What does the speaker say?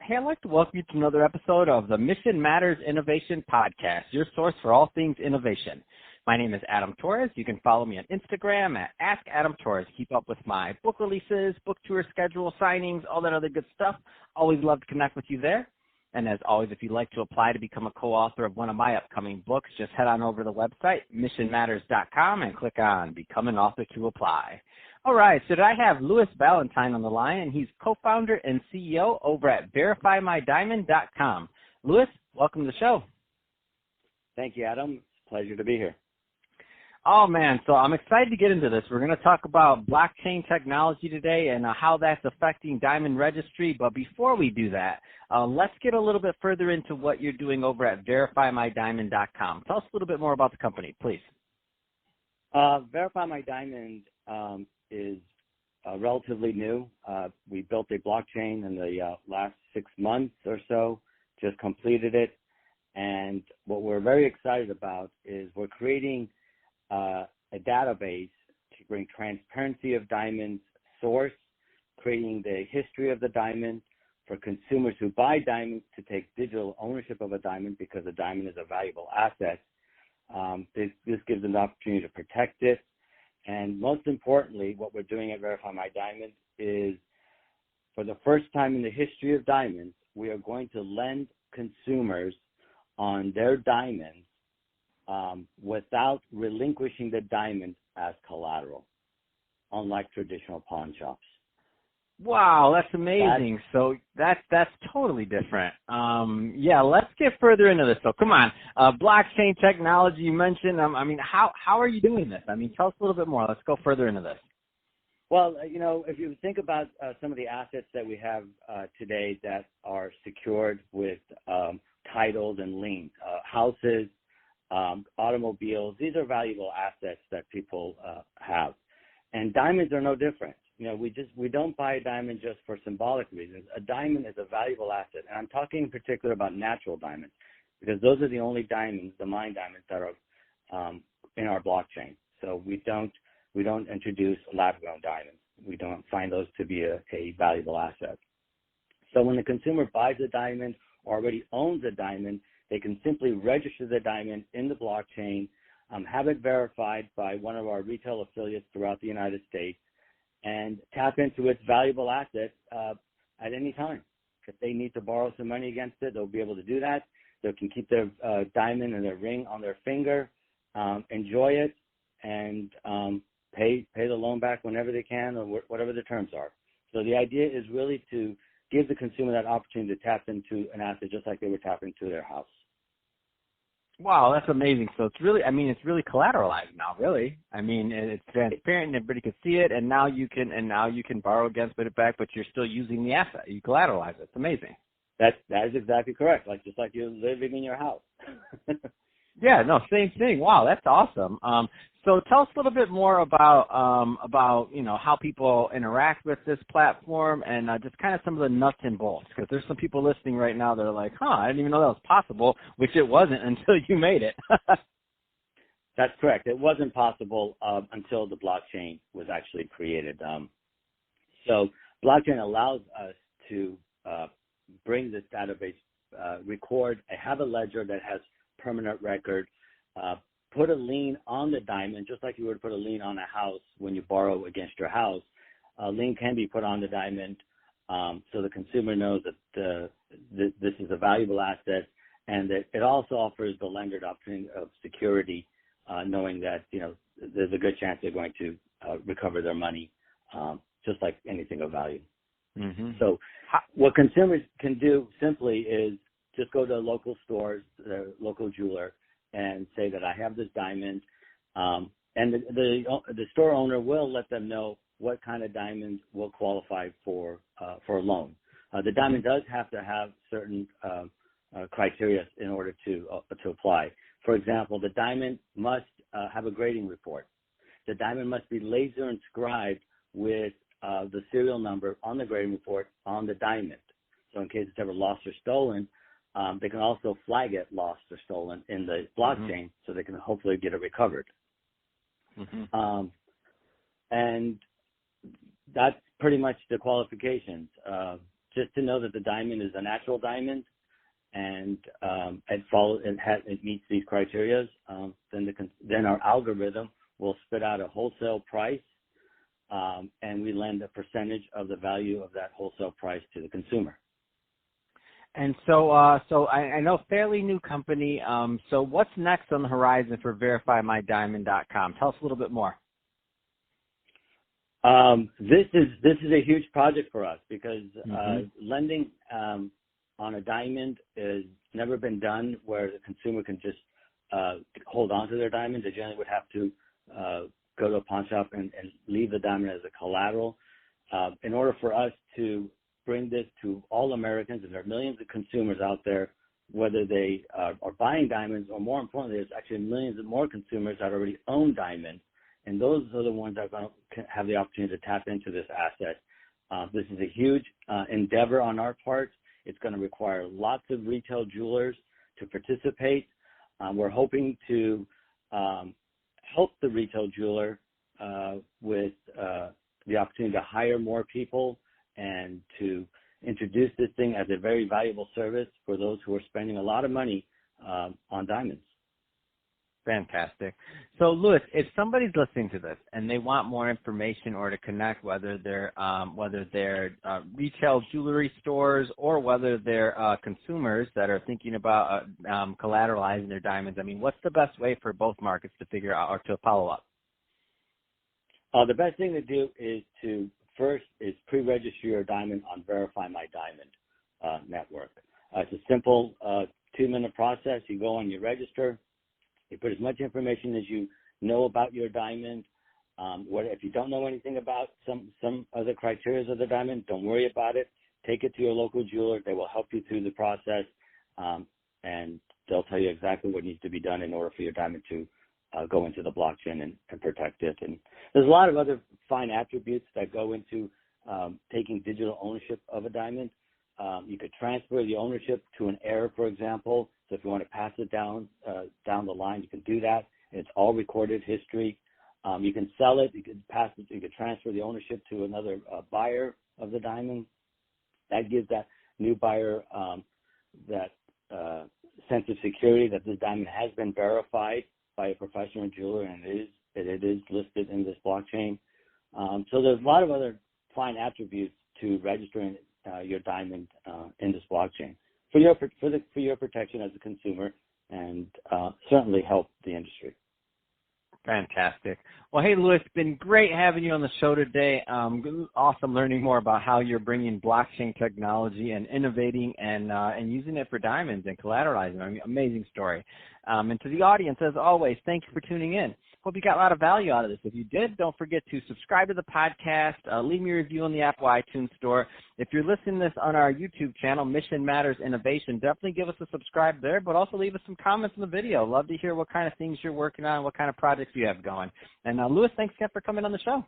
Hey, I'd like to welcome you to another episode of the Mission Matters Innovation Podcast, your source for all things innovation. My name is Adam Torres. You can follow me on Instagram at AskAdamTorres. Keep up with my book releases, book tour schedule, signings, all that other good stuff. Always love to connect with you there. And as always, if you'd like to apply to become a co-author of one of my upcoming books, just head on over to the website, missionmatters.com, and click on Become an Author to apply. All right, so I have Louis Valentine on the line, and he's co-founder and CEO over at verifymydiamond.com. Louis, welcome to the show. Thank you, Adam. It's a pleasure to be here. Oh, man, so I'm excited to get into this. We're going to talk about blockchain technology today and how that's affecting Diamond Registry. But before we do that, let's get a little bit further into what you're doing over at verifymydiamond.com. Tell us a little bit more about the company, please. Verify My Diamond is relatively new. We built a blockchain in the last 6 months or so, just completed it. And what we're very excited about is we're creating a database to bring transparency of diamonds source, creating the history of the diamond for consumers who buy diamonds to take digital ownership of a diamond because a diamond is a valuable asset. This gives them the opportunity to protect it. And most importantly, what we're doing at Verify My Diamond is, for the first time in the history of diamonds, we are going to lend consumers on their diamonds without relinquishing the diamond as collateral, unlike traditional pawn shops. Wow, that's amazing. So that's totally different. Yeah, let's get further into this. So come on, blockchain technology you mentioned. How are you doing this? Tell us a little bit more. Let's go further into this. Well, if you think about some of the assets that we have today that are secured with titles and liens, houses, automobiles, these are valuable assets that people have. And diamonds are no different. We don't buy a diamond just for symbolic reasons. A diamond is a valuable asset. And I'm talking in particular about natural diamonds, because those are the only diamonds, the mine diamonds, that are in our blockchain. So we don't introduce lab-grown diamonds. We don't find those to be a valuable asset. So when the consumer buys a diamond or already owns a diamond, they can simply register the diamond in the blockchain, have it verified by one of our retail affiliates throughout the United States, and tap into its valuable asset at any time. If they need to borrow some money against it, they'll be able to do that. They can keep their diamond and their ring on their finger, enjoy it, and pay the loan back whenever they can, or whatever the terms are. So the idea is really to give the consumer that opportunity to tap into an asset just like they were tapping into their house. Wow, that's amazing. So it's really collateralized now, really. It's transparent and everybody can see it, and now you can borrow against it back, but you're still using the asset. You collateralize it. It's amazing. That is exactly correct. Just like you're living in your house. Yeah, no, same thing. Wow, that's awesome. So tell us a little bit more about how people interact with this platform and just kind of some of the nuts and bolts, because there's some people listening right now that are like, I didn't even know that was possible, which it wasn't until you made it. That's correct. It wasn't possible until the blockchain was actually created. So blockchain allows us to bring this database, have a ledger that has permanent record, put a lien on the diamond, just like you would put a lien on a house when you borrow against your house. A lien can be put on the diamond, so the consumer knows that this is a valuable asset, and that it also offers the lender the opportunity of security, knowing that there's a good chance they're going to recover their money, just like anything of value. Mm-hmm. So what consumers can do simply is just go to local stores, the local jeweler, and say that I have this diamond, and the store owner will let them know what kind of diamond will qualify for a loan. The diamond does have to have certain criteria in order to apply. For example, the diamond must have a grading report. The diamond must be laser inscribed with the serial number on the grading report on the diamond. So in case it's ever lost or stolen, they can also flag it lost or stolen in the blockchain, so they can hopefully get it recovered. Mm-hmm. And that's pretty much the qualifications. just to know that the diamond is a natural diamond and it meets these criteria, then our algorithm will spit out a wholesale price, and we lend a percentage of the value of that wholesale price to the consumer. And so I know fairly new company. So what's next on the horizon for VerifyMyDiamond.com? Tell us a little bit more. This is a huge project for us because lending on a diamond has never been done where the consumer can just hold on to their diamond. They generally would have to go to a pawn shop and leave the diamond as a collateral. In order for us to bring this to all Americans, and there are millions of consumers out there, whether they are buying diamonds, or more importantly, there's actually millions of more consumers that already own diamonds, and those are the ones that are going to have the opportunity to tap into this asset. This is a huge endeavor on our part. It's going to require lots of retail jewelers to participate. We're hoping to help the retail jeweler with the opportunity to hire more people and to introduce this thing as a very valuable service for those who are spending a lot of money on diamonds. Fantastic. So, Louis, if somebody's listening to this and they want more information or to connect, whether they're retail jewelry stores or whether they're consumers that are thinking about collateralizing their diamonds, I mean, what's the best way for both markets to figure out or to follow up? The best thing to do is to first is pre-register your diamond on Verify My Diamond network. It's a simple 2-minute process. You go on, you register. You put as much information as you know about your diamond. If you don't know anything about some of the criteria of the diamond, don't worry about it. Take it to your local jeweler. They will help you through the process, and they'll tell you exactly what needs to be done in order for your diamond to go into the blockchain and protect it. And there's a lot of other fine attributes that go into taking digital ownership of a diamond. You could transfer the ownership to an heir, for example. So if you want to pass it down the line, you can do that. It's all recorded history. You can sell it. You could pass it. You could transfer the ownership to another buyer of the diamond. That gives that new buyer that sense of security that this diamond has been verified by a professional jeweler, and it is listed in this blockchain. So there's a lot of other fine attributes to registering your diamond in this blockchain for your protection as a consumer, and certainly help the industry. Fantastic. Well, hey, Louis, it's been great having you on the show today. Awesome learning more about how you're bringing blockchain technology and innovating and using it for diamonds and collateralizing. I mean, amazing story. And to the audience, as always, thank you for tuning in. Hope you got a lot of value out of this. If you did, don't forget to subscribe to the podcast, leave me a review on the Apple iTunes Store. If you're listening to this on our YouTube channel, Mission Matters Innovation, definitely give us a subscribe there, but also leave us some comments in the video. Love to hear what kind of things you're working on, what kind of projects you have going. And Louis, thanks again for coming on the show.